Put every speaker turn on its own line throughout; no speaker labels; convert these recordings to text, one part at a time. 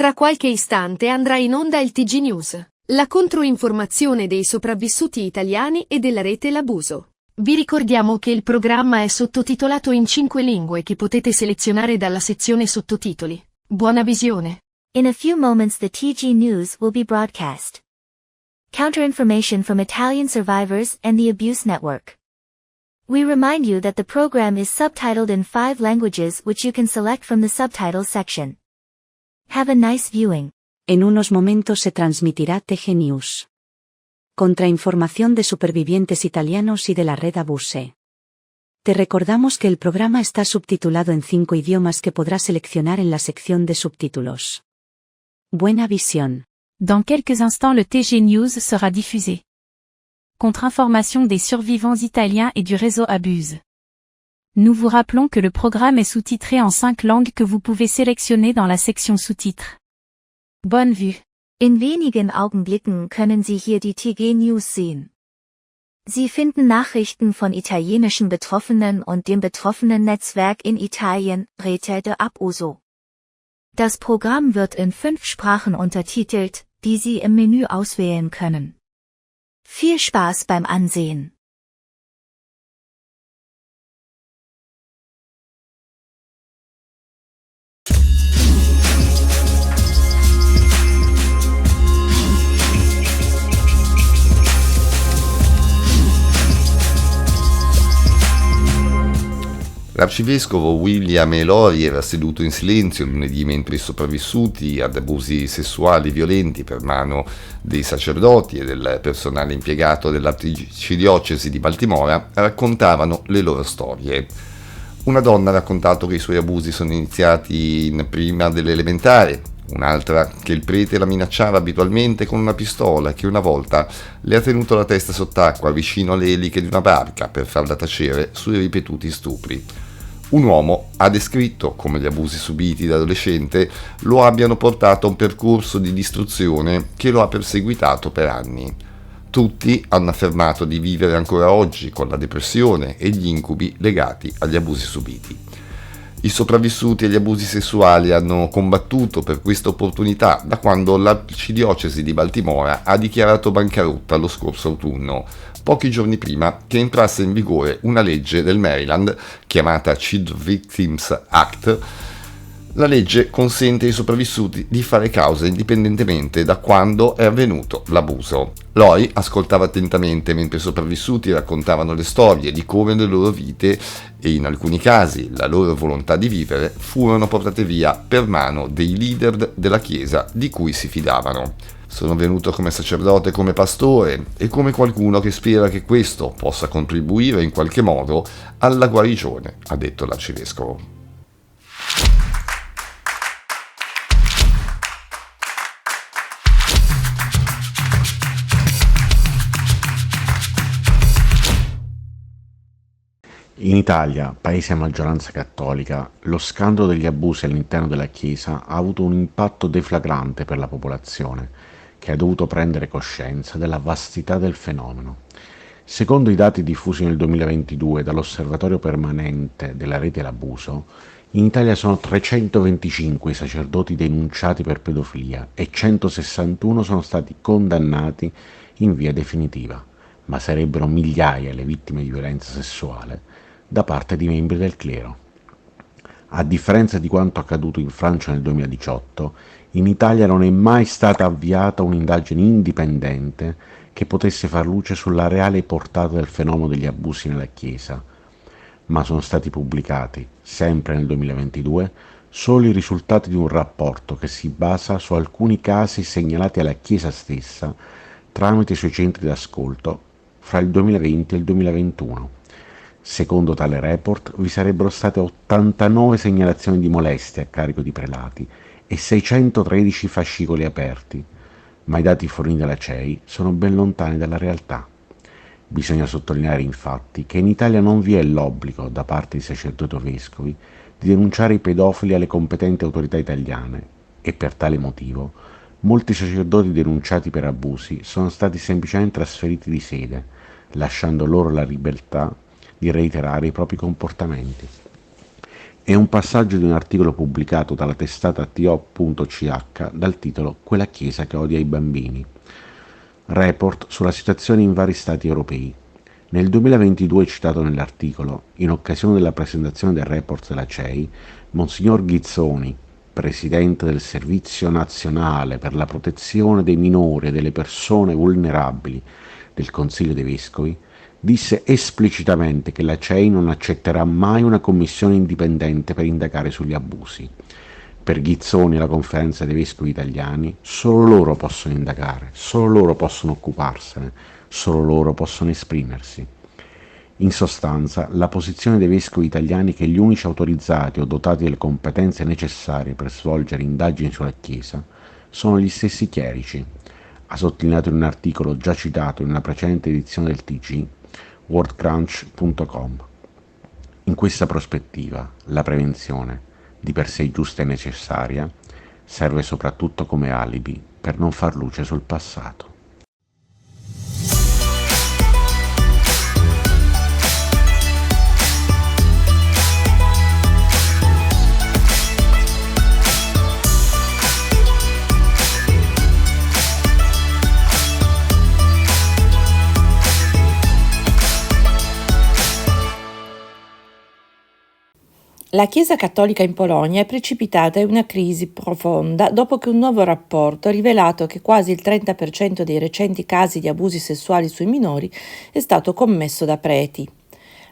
Tra qualche istante andrà in onda il TG News, la controinformazione dei sopravvissuti italiani e della rete L'Abuso. Vi ricordiamo che il programma è sottotitolato in 5 lingue che potete selezionare dalla sezione sottotitoli. Buona visione.
In a few moments the TG News will be broadcast. Counter-information from Italian survivors and the Abuse Network. We remind you that the program is subtitled in 5 languages which you can select from the subtitles section. Have a nice viewing.
En unos momentos se transmitirá TG News. Contrainformación de supervivientes italianos y de la red Abuse. Te recordamos que el programa está subtitulado en 5 idiomas que podrás seleccionar en la sección de subtítulos. Buena visión.
Dans quelques instants le TG News sera diffusé. Contre-information des survivants italiens et du réseau Abuse. Nous vous rappelons que le programme est sous-titré en 5 langues que vous pouvez sélectionner dans la section sous-titres. Bonne vue.
In wenigen Augenblicken können Sie hier die TG News sehen. Sie finden Nachrichten von italienischen Betroffenen und dem betroffenen Netzwerk in Italien, Rete L'Abuso. Das Programm wird in 5 Sprachen untertitelt, die Sie im Menü auswählen können. Viel Spaß beim Ansehen.
L'arcivescovo William Elori era seduto in silenzio lunedì mentre i sopravvissuti ad abusi sessuali violenti per mano dei sacerdoti e del personale impiegato dell'arcidiocesi di Baltimora raccontavano le loro storie. Una donna ha raccontato che i suoi abusi sono iniziati in prima dell'elementare, un'altra che il prete la minacciava abitualmente con una pistola e che una volta le ha tenuto la testa sott'acqua vicino alle eliche di una barca per farla tacere sui ripetuti stupri. Un uomo ha descritto come gli abusi subiti da adolescente lo abbiano portato a un percorso di distruzione che lo ha perseguitato per anni. Tutti hanno affermato di vivere ancora oggi con la depressione e gli incubi legati agli abusi subiti. I sopravvissuti agli abusi sessuali hanno combattuto per questa opportunità da quando l'arcidiocesi di Baltimora ha dichiarato bancarotta lo scorso autunno, pochi giorni prima che entrasse in vigore una legge del Maryland chiamata Child Victims Act. La legge consente ai sopravvissuti di fare causa indipendentemente da quando è avvenuto l'abuso. Lori ascoltava attentamente mentre i sopravvissuti raccontavano le storie di come le loro vite e in alcuni casi la loro volontà di vivere furono portate via per mano dei leader della chiesa di cui si fidavano. Sono venuto come sacerdote, come pastore e come qualcuno che spera che questo possa contribuire in qualche modo alla guarigione, ha detto l'arcivescovo.
In Italia, paese a maggioranza cattolica, lo scandalo degli abusi all'interno della Chiesa ha avuto un impatto deflagrante per la popolazione, che ha dovuto prendere coscienza della vastità del fenomeno. Secondo i dati diffusi nel 2022 dall'Osservatorio Permanente della Rete L'Abuso, in Italia sono 325 i sacerdoti denunciati per pedofilia e 161 sono stati condannati in via definitiva, ma sarebbero migliaia le vittime di violenza sessuale da parte di membri del clero. A differenza di quanto accaduto in Francia nel 2018, in Italia non è mai stata avviata un'indagine indipendente che potesse far luce sulla reale portata del fenomeno degli abusi nella Chiesa, ma sono stati pubblicati, sempre nel 2022, solo i risultati di un rapporto che si basa su alcuni casi segnalati alla Chiesa stessa tramite i suoi centri d'ascolto fra il 2020 e il 2021. Secondo tale report vi sarebbero state 89 segnalazioni di molestie a carico di prelati e 613 fascicoli aperti, ma i dati forniti dalla CEI sono ben lontani dalla realtà. Bisogna sottolineare infatti che in Italia non vi è l'obbligo da parte di sacerdoti o vescovi di denunciare i pedofili alle competenti autorità italiane e per tale motivo molti sacerdoti denunciati per abusi sono stati semplicemente trasferiti di sede, lasciando loro la libertà di reiterare i propri comportamenti. È un passaggio di un articolo pubblicato dalla testata to.ch dal titolo "Quella Chiesa che odia i bambini". Report sulla situazione in vari stati europei. Nel 2022, citato nell'articolo, in occasione della presentazione del report della CEI, Monsignor Ghizzoni, presidente del Servizio Nazionale per la Protezione dei Minori e delle Persone Vulnerabili del Consiglio dei Vescovi, disse esplicitamente che la CEI non accetterà mai una commissione indipendente per indagare sugli abusi. Per Ghizzoni e la Conferenza dei Vescovi Italiani, solo loro possono indagare, solo loro possono occuparsene, solo loro possono esprimersi. In sostanza, la posizione dei vescovi italiani che gli unici autorizzati o dotati delle competenze necessarie per svolgere indagini sulla Chiesa sono gli stessi chierici, ha sottolineato in un articolo già citato in una precedente edizione del TG, wordcrunch.com. In questa prospettiva, la prevenzione, di per sé giusta e necessaria, serve soprattutto come alibi per non far luce sul passato.
La Chiesa cattolica in Polonia è precipitata in una crisi profonda dopo che un nuovo rapporto ha rivelato che quasi il 30% dei recenti casi di abusi sessuali sui minori è stato commesso da preti.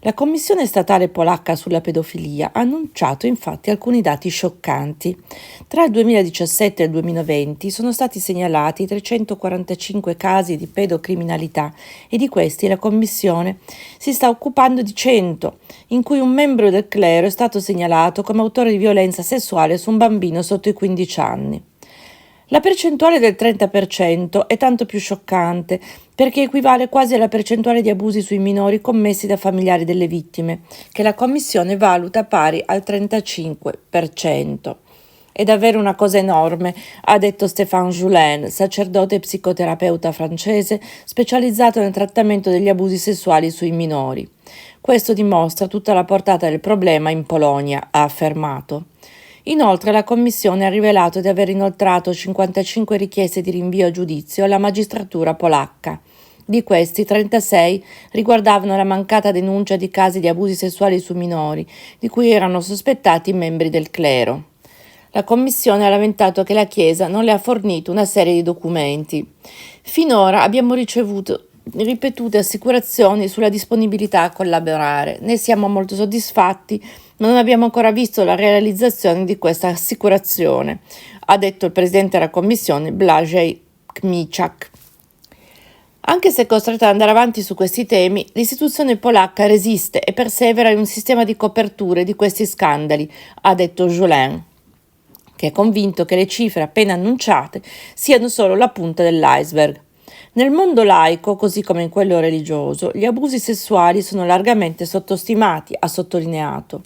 La Commissione statale polacca sulla pedofilia ha annunciato infatti alcuni dati scioccanti. Tra il 2017 e il 2020 sono stati segnalati 345 casi di pedocriminalità e di questi la Commissione si sta occupando di 100, in cui un membro del clero è stato segnalato come autore di violenza sessuale su un bambino sotto i 15 anni. La percentuale del 30% è tanto più scioccante perché equivale quasi alla percentuale di abusi sui minori commessi da familiari delle vittime, che la Commissione valuta pari al 35%. È davvero una cosa enorme, ha detto Stéphane Joulin, sacerdote e psicoterapeuta francese specializzato nel trattamento degli abusi sessuali sui minori. Questo dimostra tutta la portata del problema in Polonia, ha affermato. Inoltre la Commissione ha rivelato di aver inoltrato 55 richieste di rinvio a giudizio alla magistratura polacca. Di questi 36 riguardavano la mancata denuncia di casi di abusi sessuali su minori, di cui erano sospettati membri del clero. La Commissione ha lamentato che la Chiesa non le ha fornito una serie di documenti. Finora abbiamo ricevuto ripetute assicurazioni sulla disponibilità a collaborare. Ne siamo molto soddisfatti, ma non abbiamo ancora visto la realizzazione di questa assicurazione, ha detto il presidente della Commissione Błażej Kmieciak. Anche se costretta ad andare avanti su questi temi, l'istituzione polacca resiste e persevera in un sistema di coperture di questi scandali, ha detto Joulin, che è convinto che le cifre appena annunciate siano solo la punta dell'iceberg. Nel mondo laico, così come in quello religioso, gli abusi sessuali sono largamente sottostimati, ha sottolineato.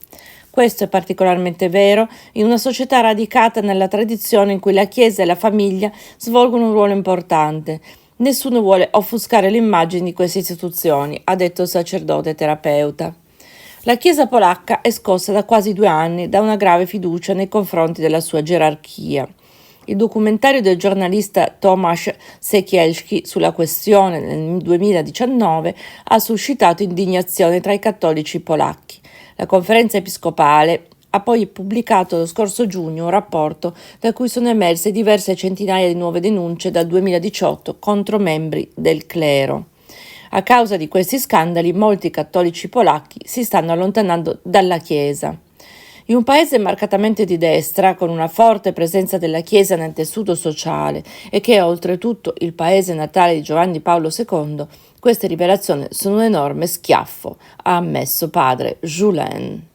Questo è particolarmente vero in una società radicata nella tradizione in cui la Chiesa e la famiglia svolgono un ruolo importante. Nessuno vuole offuscare l'immagine di queste istituzioni, ha detto il sacerdote terapeuta. La Chiesa polacca è scossa da quasi 2 anni da una grave fiducia nei confronti della sua gerarchia. Il documentario del giornalista Tomasz Sekielski sulla questione nel 2019 ha suscitato indignazione tra i cattolici polacchi. La conferenza episcopale ha poi pubblicato lo scorso giugno un rapporto da cui sono emerse diverse centinaia di nuove denunce dal 2018 contro membri del clero. A causa di questi scandali, molti cattolici polacchi si stanno allontanando dalla Chiesa. In un paese marcatamente di destra, con una forte presenza della Chiesa nel tessuto sociale e che è oltretutto il paese natale di Giovanni Paolo II, queste rivelazioni sono un enorme schiaffo, ha ammesso padre Joulin.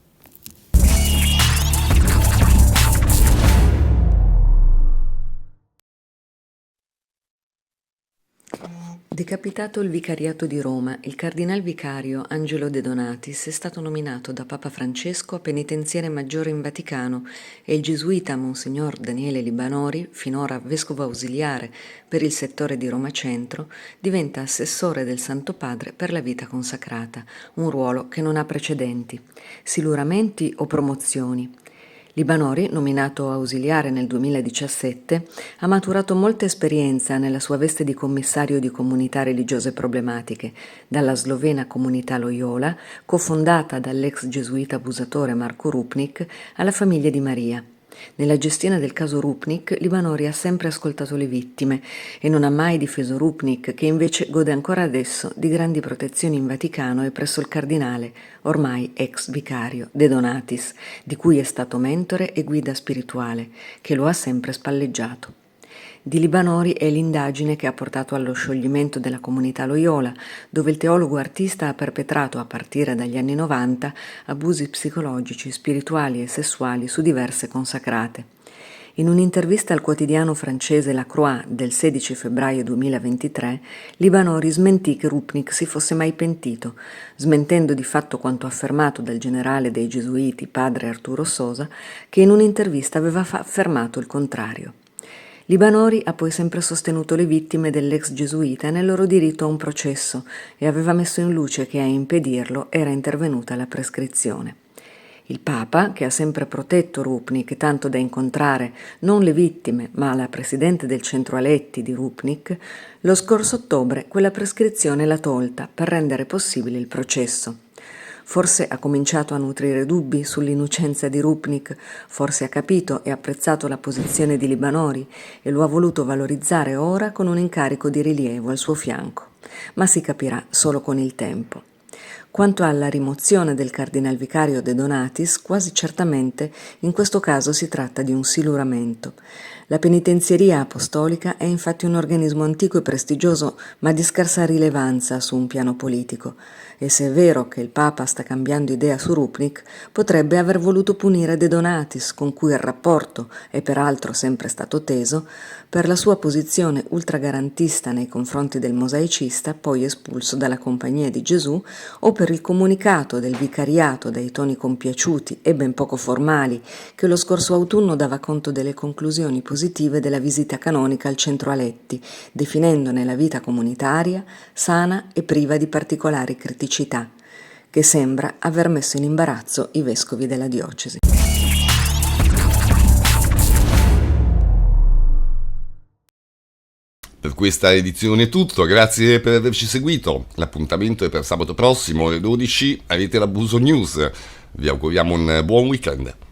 Decapitato il vicariato di Roma, il cardinal vicario Angelo De Donatis è stato nominato da Papa Francesco a penitenziere maggiore in Vaticano e il gesuita Monsignor Daniele Libanori, finora vescovo ausiliare per il settore di Roma Centro, diventa assessore del Santo Padre per la vita consacrata, un ruolo che non ha precedenti. Siluramenti o promozioni? Libanori, nominato ausiliare nel 2017, ha maturato molta esperienza nella sua veste di commissario di comunità religiose problematiche, dalla slovena comunità Loyola, cofondata dall'ex gesuita abusatore Marco Rupnik, alla famiglia di Maria. Nella gestione del caso Rupnik, Libanori ha sempre ascoltato le vittime e non ha mai difeso Rupnik, che invece gode ancora adesso di grandi protezioni in Vaticano e presso il cardinale, ormai ex vicario, De Donatis, di cui è stato mentore e guida spirituale, che lo ha sempre spalleggiato. Di Libanori è l'indagine che ha portato allo scioglimento della comunità Loyola, dove il teologo artista ha perpetrato a partire dagli anni 90 abusi psicologici, spirituali e sessuali su diverse consacrate. In un'intervista al quotidiano francese La Croix del 16 febbraio 2023, Libanori smentì che Rupnik si fosse mai pentito, smentendo di fatto quanto affermato dal generale dei gesuiti, padre Arturo Sosa, che in un'intervista aveva affermato il contrario. Libanori ha poi sempre sostenuto le vittime dell'ex gesuita nel loro diritto a un processo e aveva messo in luce che a impedirlo era intervenuta la prescrizione. Il Papa, che ha sempre protetto Rupnik tanto da incontrare non le vittime ma la presidente del centro Aletti di Rupnik, lo scorso ottobre quella prescrizione l'ha tolta per rendere possibile il processo. Forse ha cominciato a nutrire dubbi sull'innocenza di Rupnik, forse ha capito e apprezzato la posizione di Libanori e lo ha voluto valorizzare ora con un incarico di rilievo al suo fianco, ma si capirà solo con il tempo. Quanto alla rimozione del cardinal vicario De Donatis, quasi certamente in questo caso si tratta di un siluramento. La penitenzieria apostolica è infatti un organismo antico e prestigioso, ma di scarsa rilevanza su un piano politico. E se è vero che il Papa sta cambiando idea su Rupnik, potrebbe aver voluto punire De Donatis, con cui il rapporto è peraltro sempre stato teso, per la sua posizione ultragarantista nei confronti del mosaicista, poi espulso dalla Compagnia di Gesù, o per il comunicato del vicariato dai toni compiaciuti e ben poco formali, che lo scorso autunno dava conto delle conclusioni positive della visita canonica al centro Aletti, definendone la vita comunitaria sana e priva di particolari criticità, che sembra aver messo in imbarazzo i vescovi della diocesi.
Per questa edizione è tutto, grazie per averci seguito. L'appuntamento è per sabato prossimo alle 12, avete l'Abuso News. Vi auguriamo un buon weekend.